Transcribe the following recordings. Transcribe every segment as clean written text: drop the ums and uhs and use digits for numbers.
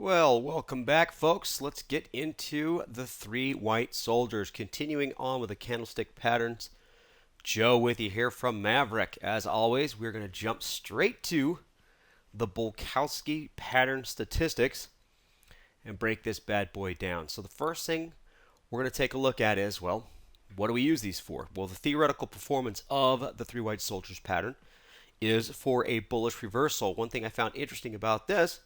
Well, welcome back, folks. Let's get into the three white soldiers. Continuing on with the candlestick patterns. Joe with you here from Maverick. As always, we're going to jump straight to the Bullish pattern statistics and break this bad boy down. So the first thing we're going to take a look at is, well, what do we use these for? Well, the theoretical performance of the three white soldiers pattern is for a bullish reversal. One thing I found interesting about this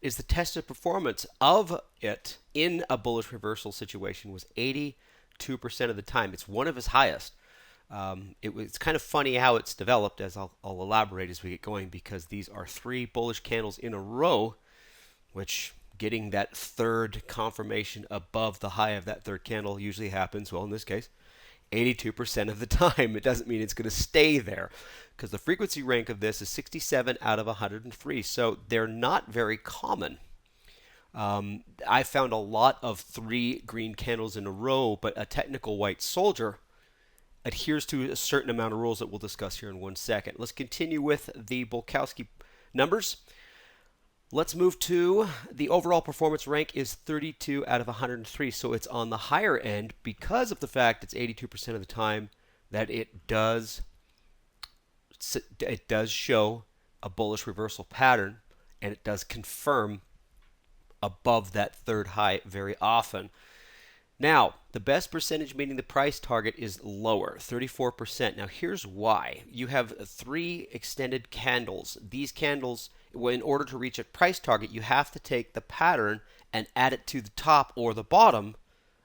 is the tested performance of it in a bullish reversal situation was 82% of the time. It's one of his highest. It's kind of funny how it's developed, as I'll elaborate as we get going, because these are three bullish candles in a row, which getting that third confirmation above the high of that third candle usually happens, well, in this case, 82% of the time. It doesn't mean it's going to stay there, because the frequency rank of this is 67 out of 103, so they're not very common. I found a lot of three green candles in a row, but a technical white soldier adheres to a certain amount of rules that we'll discuss here in 1 second. Let's continue with the Bullish numbers. Let's move to the overall performance rank is 32 out of 103, so it's on the higher end because of the fact it's 82% of the time that it does show a bullish reversal pattern, and it does confirm above that third high very often. Now, the best percentage meeting the price target is lower, 34%. Now, here's why. You have three extended candles. These candles, in order to reach a price target, you have to take the pattern and add it to the top or the bottom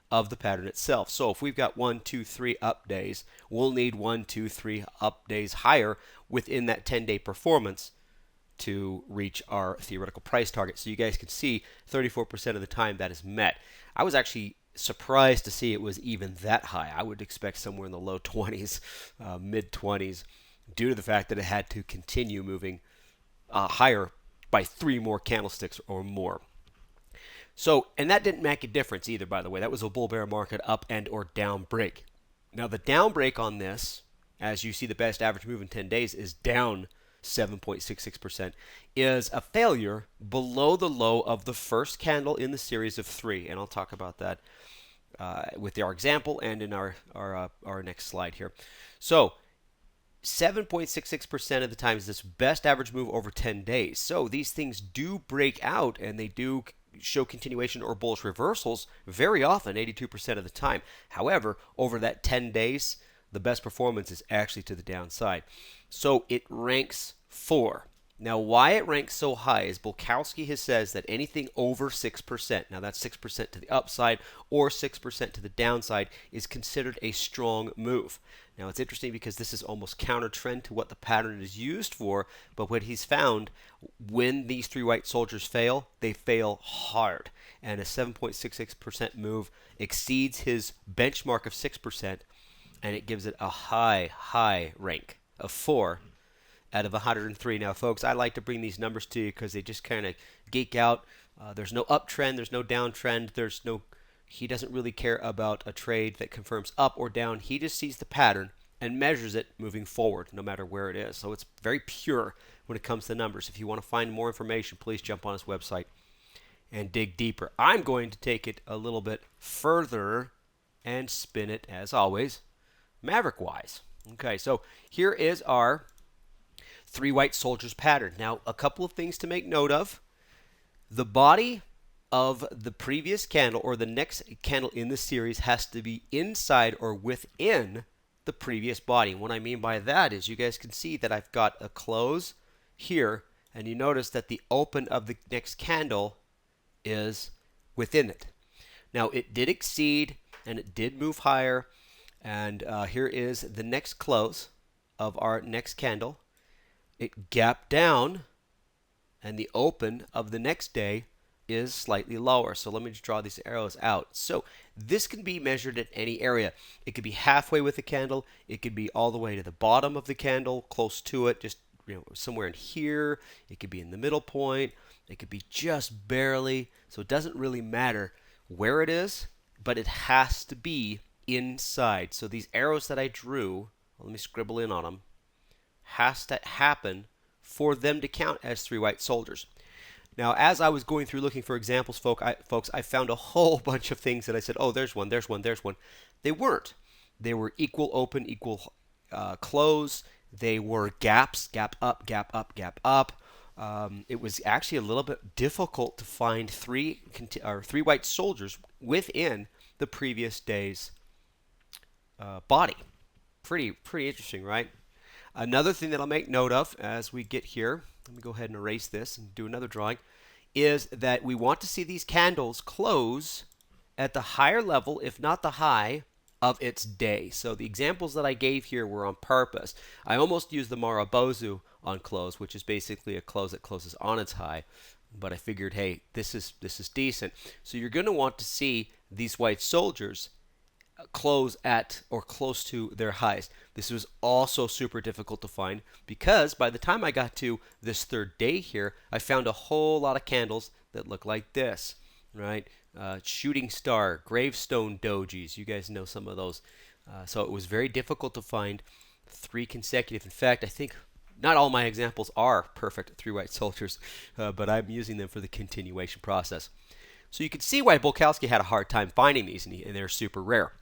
of the pattern itself. So if we've got 1, 2, 3 up days, we'll need 1, 2, 3 up days higher within that 10-day performance to reach our theoretical price target. So you guys can see 34% of the time that is met. I was actually surprised to see it was even that high. I would expect somewhere in the low 20s, mid 20s, due to the fact that it had to continue moving higher by 3 more candlesticks or more. So, and that didn't make a difference either, by the way. That was a bull bear market up and or down break. Now the down break on this, as you see the best average move in 10 days is down 7.66%, is a failure below the low of the first candle in the series of 3. And I'll talk about that with our example and in our next slide here. So 7.66% of the time is this best average move over 10 days. So these things do break out and they do show continuation or bullish reversals very often, 82% of the time. However, over that 10 days, the best performance is actually to the downside. So it ranks 4. Now, why it ranks so high is Bullish has says that anything over 6%, now that's 6% to the upside or 6% to the downside, is considered a strong move. Now, it's interesting because this is almost counter trend to what the pattern is used for, but what he's found, when these three white soldiers fail, they fail hard. And a 7.66% move exceeds his benchmark of 6%, and it gives it a high rank of 4 out of 103. Now, folks, I like to bring these numbers to you because they just kind of geek out. There's no uptrend, there's no downtrend, he doesn't really care about a trade that confirms up or down. He just sees the pattern and measures it moving forward, no matter where it is. So it's very pure when it comes to numbers. If you want to find more information, please jump on his website and dig deeper. I'm going to take it a little bit further and spin it, as always, Maverick-wise. Okay, so here is our three white soldiers pattern. Now, a couple of things to make note of. The body of the previous candle or the next candle in the series has to be inside or within the previous body. And what I mean by that is you guys can see that I've got a close here, and you notice that the open of the next candle is within it. Now, it did exceed and it did move higher, and here is the next close of our next candle. It gapped down, and the open of the next day is slightly lower. So let me just draw these arrows out. So this can be measured at any area. It could be halfway with the candle. It could be all the way to the bottom of the candle, close to it, just somewhere in here. It could be in the middle point. It could be just barely. So it doesn't really matter where it is, but it has to be inside. So these arrows that I drew, let me scribble in on them, has to happen for them to count as three white soldiers. Now, as I was going through looking for examples, folks, I found a whole bunch of things that I said, oh, there's one, there's one, there's one. They weren't. They were equal open, equal close. They were gaps, gap up, gap up, gap up. It was actually a little bit difficult to find three white soldiers within the previous day's body. Pretty interesting, right? Another thing that I'll make note of as we get here, let me go ahead and erase this and do another drawing, is that we want to see these candles close at the higher level, if not the high, of its day. So the examples that I gave here were on purpose. I almost used the Marabozu on close, which is basically a close that closes on its high. But I figured, hey, this is decent. So you're going to want to see these white soldiers close at or close to their highs. This was also super difficult to find because by the time I got to this third day here, I found a whole lot of candles that look like this, right? Shooting star, gravestone dojis. You guys know some of those. So it was very difficult to find three consecutive. In fact, I think not all my examples are perfect three white soldiers, but I'm using them for the continuation process. So you can see why Bulkowski had a hard time finding these, and they're super rare.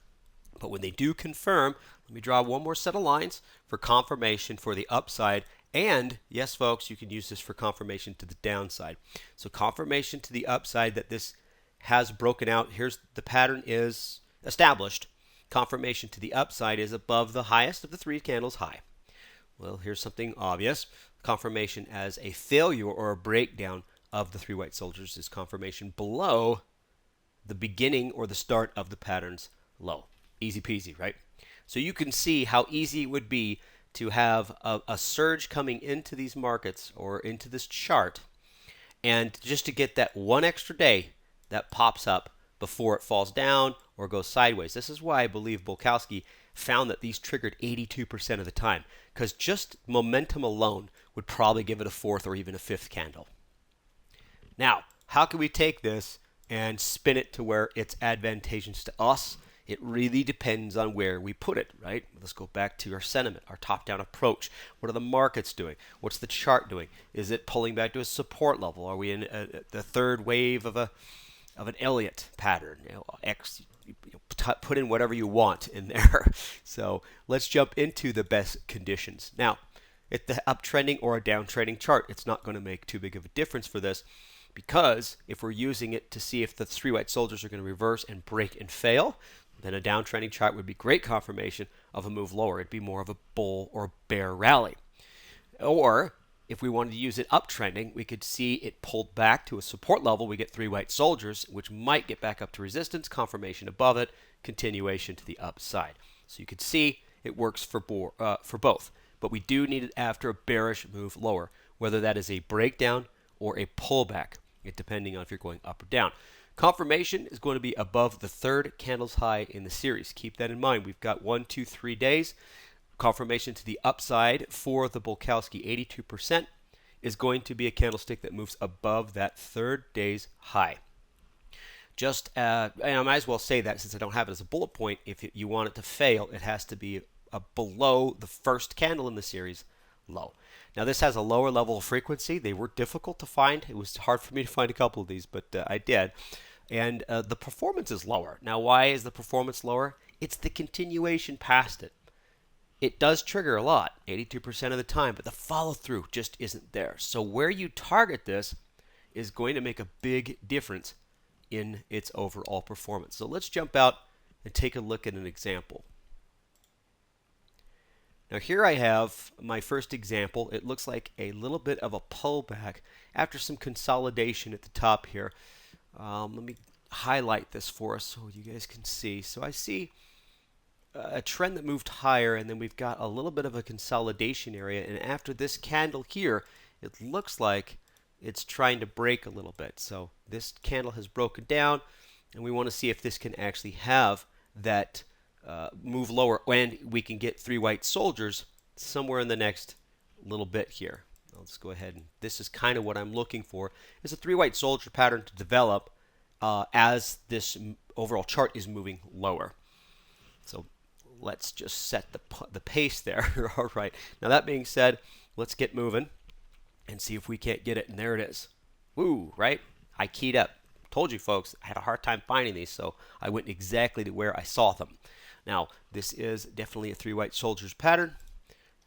But when they do confirm, let me draw one more set of lines for confirmation for the upside. And yes, folks, you can use this for confirmation to the downside. So confirmation to the upside that this has broken out. Here's the pattern is established. Confirmation to the upside is above the highest of the three candles high. Well, here's something obvious. Confirmation as a failure or a breakdown of the three white soldiers is confirmation below the beginning or the start of the pattern's low. Easy peasy, right? So you can see how easy it would be to have a surge coming into these markets or into this chart, and just to get that one extra day that pops up before it falls down or goes sideways. This is why I believe Bulkowski found that these triggered 82% of the time, because just momentum alone would probably give it a fourth or even a fifth candle. Now, how can we take this and spin it to where it's advantageous to us? It really depends on where we put it, right? Let's go back to our sentiment, our top-down approach. What are the markets doing? What's the chart doing? Is it pulling back to a support level? Are we in the third wave of an Elliott pattern? Put in whatever you want in there. So let's jump into the best conditions. Now, if the uptrending or a downtrending chart, it's not going to make too big of a difference for this, because if we're using it to see if the three white soldiers are going to reverse and break and fail, then a downtrending chart would be great confirmation of a move lower. It'd be more of a bull or bear rally. Or if we wanted to use it uptrending, we could see it pulled back to a support level. We get three white soldiers, which might get back up to resistance, confirmation above it, continuation to the upside. So you could see it works for both. But we do need it after a bearish move lower, whether that is a breakdown or a pullback, depending on if you're going up or down. Confirmation is going to be above the third candle's high in the series. Keep that in mind. We've got 1, 2, 3 days. Confirmation to the upside for the Bulkowski 82% is going to be a candlestick that moves above that third day's high. And I might as well say that since I don't have it as a bullet point, if you want it to fail, it has to be below the first candle in the series low. Now this has a lower level of frequency. They were difficult to find. It was hard for me to find a couple of these, but I did. And the performance is lower. Now why is the performance lower? It's the continuation past it. It does trigger a lot, 82% of the time, but the follow through just isn't there. So where you target this is going to make a big difference in its overall performance. So let's jump out and take a look at an example. Now here I have my first example. It looks like a little bit of a pullback after some consolidation at the top here. Let me highlight this for us so you guys can see. So I see a trend that moved higher, and then we've got a little bit of a consolidation area. And after this candle here, it looks like it's trying to break a little bit. So this candle has broken down, and we want to see if this can actually have that move lower, and we can get three white soldiers somewhere in the next little bit here. Let's go ahead, and this is kind of what I'm looking for, is a three white soldier pattern to develop as this overall chart is moving lower. So let's just set the pace there. All right. Now that being said, let's get moving and see if we can't get it. And there it is. Woo, right? I keyed up. Told you folks, I had a hard time finding these, so I went exactly to where I saw them. Now, this is definitely a three white soldiers pattern.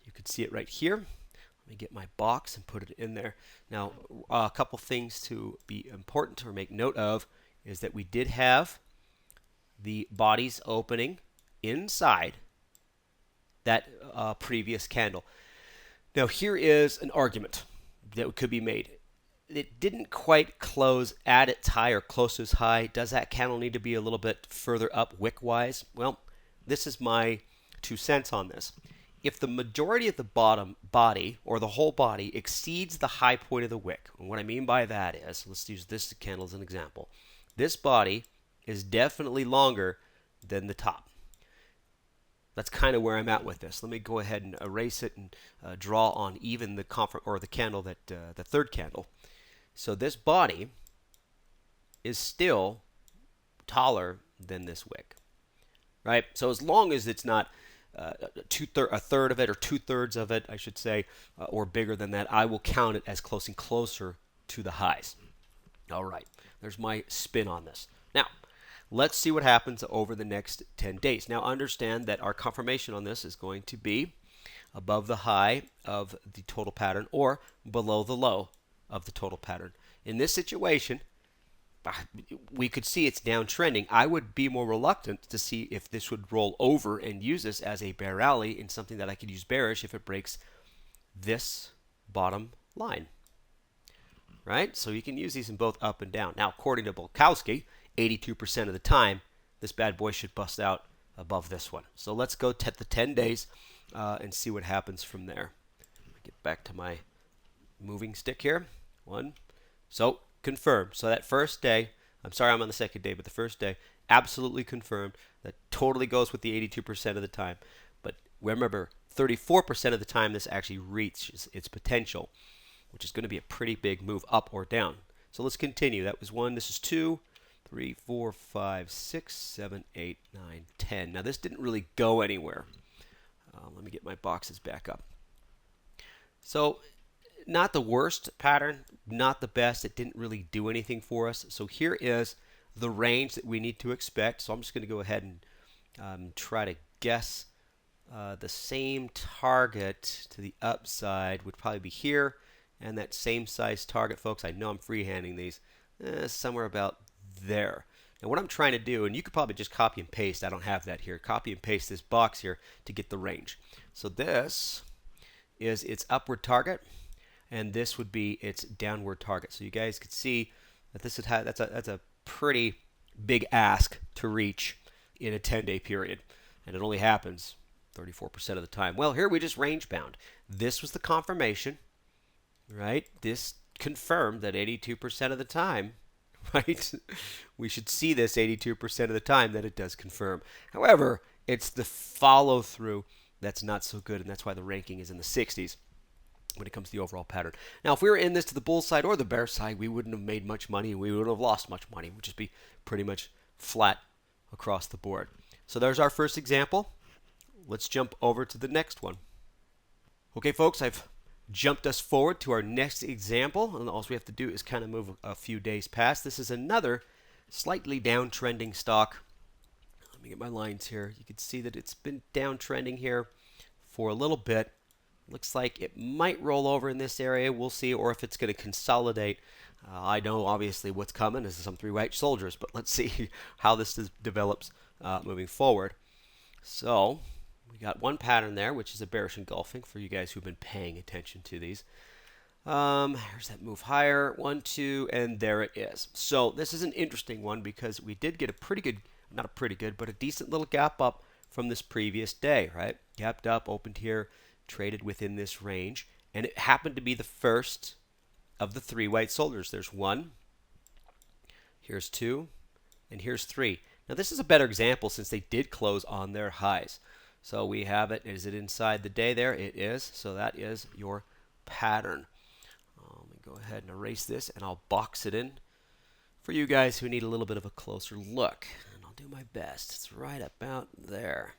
You can see it right here. Let me get my box and put it in there. Now, a couple things to be important or make note of is that we did have the bodies opening inside that previous candle. Now, here is an argument that could be made. It didn't quite close at its high or close to its high. Does that candle need to be a little bit further up wick-wise? Well, this is my 2 cents on this. If the majority of the bottom body or the whole body exceeds the high point of the wick, and what I mean by that is, let's use this candle as an example. This body is definitely longer than the top. That's kind of where I'm at with this. Let me go ahead and erase it and draw on even the candle that the third candle. So this body is still taller than this wick, right? So as long as it's not a third of it or 2/3 of it, I should say, or bigger than that, I will count it as closing closer to the highs. All right, there's my spin on this. Now, let's see what happens over the next 10 days. Now, understand that our confirmation on this is going to be above the high of the total pattern or below the low of the total pattern. In this situation, we could see it's downtrending. I would be more reluctant to see if this would roll over and use this as a bear rally in something that I could use bearish if it breaks this bottom line. Right? So you can use these in both up and down. Now, according to Bulkowski, 82% of the time, this bad boy should bust out above this one. So let's go to the 10 days and see what happens from there. Get back to my moving stick here. So confirmed. So that first day, I'm sorry I'm on the second day, but the first day, absolutely confirmed. That totally goes with the 82% of the time. But remember, 34% of the time this actually reaches its potential, which is going to be a pretty big move up or down. So let's continue. That was 1. This is 2, 3, 4, 5, 6, 7, 8, 9, 10. Now this didn't really go anywhere. Let me get my boxes back up. So not the worst pattern, not the best. It didn't really do anything for us. So here is the range that we need to expect. So I'm just going to go ahead and try to guess the same target to the upside would probably be here. And that same size target, folks, I know I'm freehanding these, somewhere about there. Now what I'm trying to do, and you could probably just copy and paste, I don't have that here, copy and paste this box here to get the range. So this is its upward target, and this would be its downward target. So you guys could see that this is that's a pretty big ask to reach in a 10-day period, and it only happens 34% of the time. Well, here we just range bound. This was the confirmation, right? This confirmed that 82% of the time, right? We should see this 82% of the time that it does confirm. However, it's the follow through that's not so good, and that's why the ranking is in the 60s. When it comes to the overall pattern. Now, if we were in this to the bull side or the bear side, we wouldn't have made much money and we would have lost much money. It would just be pretty much flat across the board. So there's our first example. Let's jump over to the next one. Okay, folks, I've jumped us forward to our next example, and all we have to do is kind of move a few days past. This is another slightly downtrending stock. Let me get my lines here. You can see that it's been downtrending here for a little bit. Looks like it might roll over in this area. We'll see, or if it's going to consolidate. I know obviously what's coming is some three white soldiers, but let's see how this develops moving forward. So we got one pattern there, which is a bearish engulfing for you guys who've been paying attention to these. Here's that move higher, 1, 2, and there it is. So this is an interesting one because we did get a pretty good, not a pretty good, but a decent little gap up from this previous day, right? Gapped up, opened here, traded within this range, and it happened to be the first of the three white soldiers. There's 1, here's 2, and here's 3. Now this is a better example since they did close on their highs. So we have it. Is it inside the day there? It is. So that is your pattern. Let me go ahead and erase this, and I'll box it in for you guys who need a little bit of a closer look. And I'll do my best. It's right about there.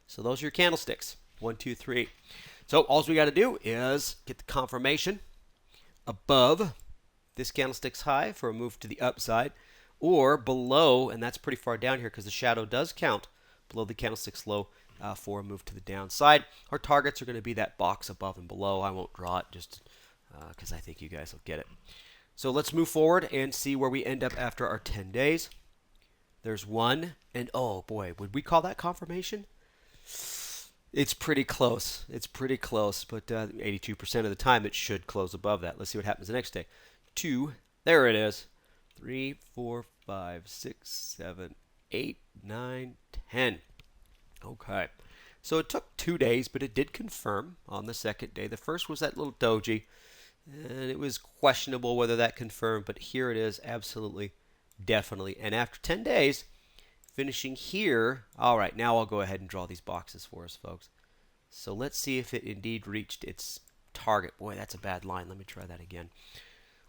So those are your candlesticks. 1, 2, 3. So all we got to do is get the confirmation above this candlestick's high for a move to the upside, or below, and that's pretty far down here because the shadow does count below the candlestick's low for a move to the downside. Our targets are going to be that box above and below. I won't draw it just because I think you guys will get it. So let's move forward and see where we end up after our 10 days. There's one, and oh boy, would we call that confirmation? It's pretty close. It's pretty close, but 82% of the time it should close above that. Let's see what happens the next day. 2, there it is. 3, 4, 5, 6, 7, 8, 9, 10. Okay. So it took 2 days, but it did confirm on the second day. The first was that little doji, and it was questionable whether that confirmed, but here it is, absolutely, definitely. And after 10 days, finishing here, all right, now I'll go ahead and draw these boxes for us, folks. So let's see if it indeed reached its target. Boy, that's a bad line. Let me try that again.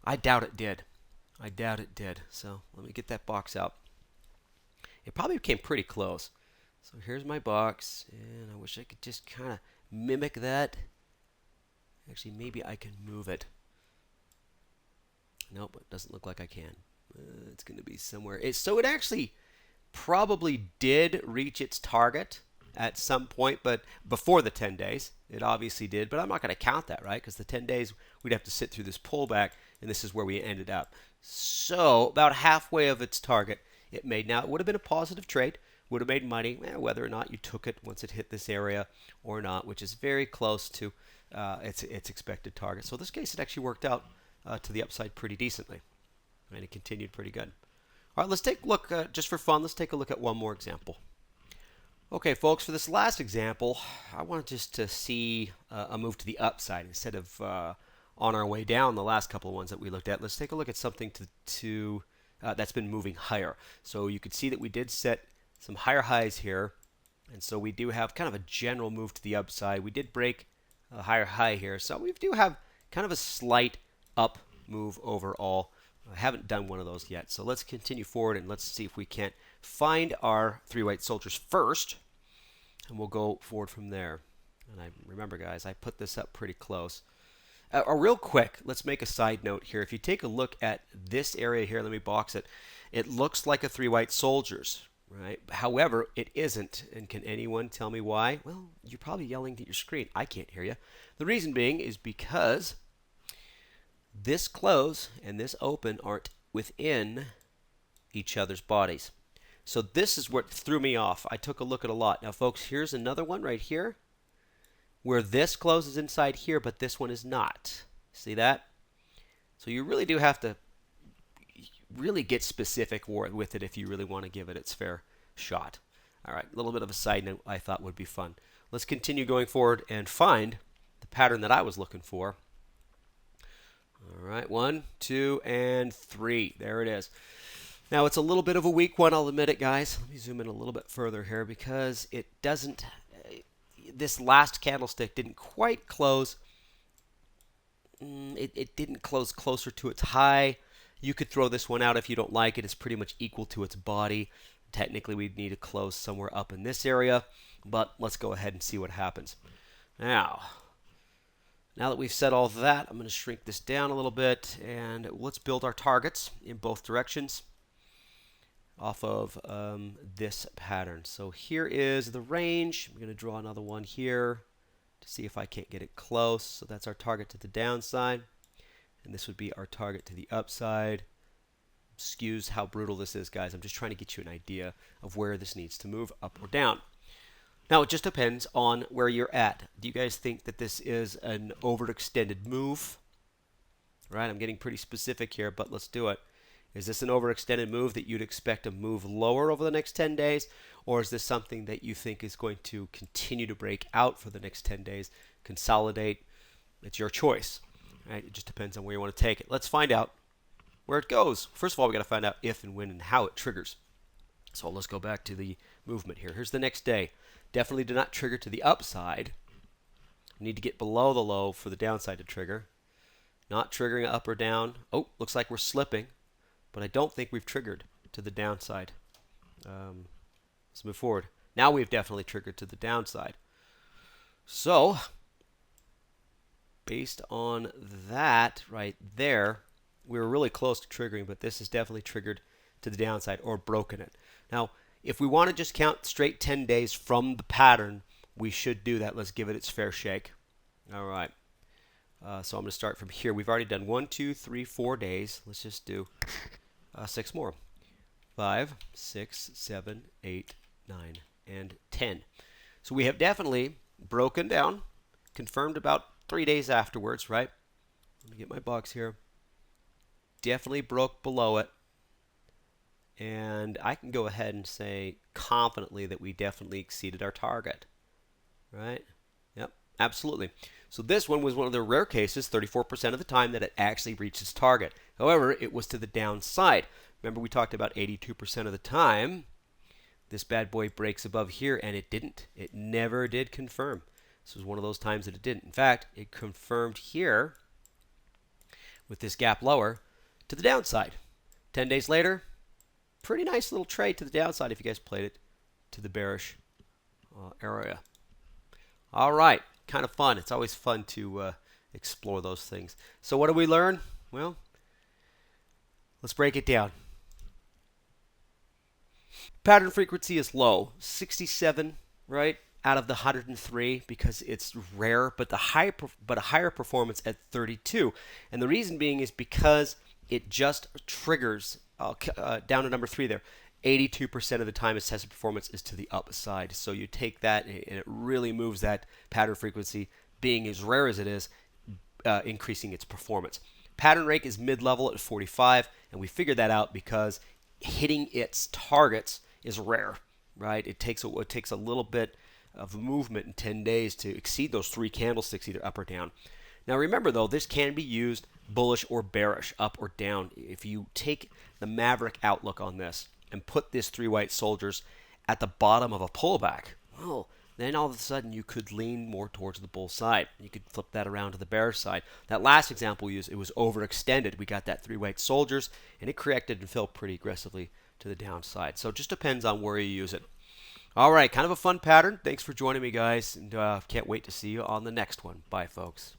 I doubt it did. I doubt it did. So let me get that box out. It probably came pretty close. So here's my box, and I wish I could just kind of mimic that. Actually, maybe I can move it. Nope, it doesn't look like I can. It's going to be somewhere. So it actually probably did reach its target at some point, but before the 10 days. It obviously did, but I'm not going to count that, right? Because the 10 days, we'd have to sit through this pullback, and this is where we ended up. So about halfway of its target it made. Now, it would have been a positive trade. Would have made money, whether or not you took it once it hit this area or not, which is very close to its expected target. So in this case, it actually worked out to the upside pretty decently, and it continued pretty good. All right, let's take a look, just for fun, let's take a look at one more example. Okay, folks, for this last example, I want just to see a move to the upside instead of on our way down the last couple of ones that we looked at. Let's take a look at something that's been moving higher. So you could see that we did set some higher highs here, and so we do have kind of a general move to the upside. We did break a higher high here, so we do have kind of a slight up move overall. I haven't done one of those yet, so let's continue forward and let's see if we can't find our 3 white soldiers first, and we'll go forward from there. And I remember, guys, I put this up pretty close. Real quick, let's make a side note here. If you take a look at this area here, let me box it. It looks like a 3 white soldiers, right? However, it isn't. And can anyone tell me why? Well, you're probably yelling at your screen. I can't hear you. The reason being is because this close and this open aren't within each other's bodies. So this is what threw me off. I took a look at a lot. Now, folks, here's another one right here where this close is inside here, but this one is not. See that? So you really do have to really get specific with it if you really want to give it its fair shot. All right, a little bit of a side note I thought would be fun. Let's continue going forward and find the pattern that I was looking for. All right, 1, 2, and 3. There it is. Now, it's a little bit of a weak one, I'll admit it, guys. Let me zoom in a little bit further here because it doesn't, this last candlestick didn't quite close. It didn't close closer to its high. You could throw this one out if you don't like it. It's pretty much equal to its body. Technically, we'd need to close somewhere up in this area, but let's go ahead and see what happens. Now that we've said all that, I'm going to shrink this down a little bit, and let's build our targets in both directions off of this pattern. So here is the range. I'm going to draw another one here to see if I can't get it close. So that's our target to the downside, and this would be our target to the upside. Excuse how brutal this is, guys. I'm just trying to get you an idea of where this needs to move up or down. Now, it just depends on where you're at. Do you guys think that this is an overextended move? Right, I'm getting pretty specific here, but let's do it. Is this an overextended move that you'd expect to move lower over the next 10 days? Or is this something that you think is going to continue to break out for the next 10 days, consolidate? It's your choice. Right? It just depends on where you want to take it. Let's find out where it goes. First of all, we got to find out if and when and how it triggers. So let's go back to the movement here. Here's the next day. Definitely do not trigger to the upside. You need to get below the low for the downside to trigger. Not triggering up or down. Oh, looks like we're slipping, but I don't think we've triggered to the downside. Let's move forward. Now we've definitely triggered to the downside. So, based on that right there, We were really close to triggering, but this is definitely triggered to the downside or broken it. Now, if we want to just count straight 10 days from the pattern, we should do that. Let's give it its fair shake. All right. So I'm going to start from here. We've already done 1, 2, 3, 4 days. Let's just do 6 more. 5, 6, 7, 8, 9, and 10. So we have definitely broken down, confirmed about 3 days afterwards, right? Let me get my box here. Definitely broke below it. And I can go ahead and say confidently that we definitely exceeded our target, right? Yep, absolutely. So this one was one of the rare cases, 34% of the time, that it actually reached its target. However, it was to the downside. Remember, we talked about 82% of the time this bad boy breaks above here, and it didn't. It never did confirm. This was one of those times that it didn't. In fact, it confirmed here with this gap lower to the downside. 10 days later, pretty nice little trade to the downside if you guys played it to the bearish area. All right, kind of fun. It's always fun to explore those things. So what did we learn? Well, let's break it down. Pattern frequency is low, 67, right, out of the 103 because it's rare, but a higher performance at 32. And the reason being is because it just triggers down to number 3 there. 82% of the time its tested performance is to the upside. So you take that and it really moves that pattern frequency, being as rare as it is, increasing its performance. Pattern rate is mid-level at 45, and we figured that out because hitting its targets is rare, right? It takes a little bit of movement in 10 days to exceed those 3 candlesticks, either up or down. Now remember though, this can be used bullish or bearish, up or down. If you take the maverick outlook on this and put this 3 white soldiers at the bottom of a pullback, well, then all of a sudden you could lean more towards the bull side. You could flip that around to the bearish side. That last example we used, it was overextended. We got that 3 white soldiers, and it corrected and fell pretty aggressively to the downside. So it just depends on where you use it. All right, kind of a fun pattern. Thanks for joining me, guys, and can't wait to see you on the next one. Bye, folks.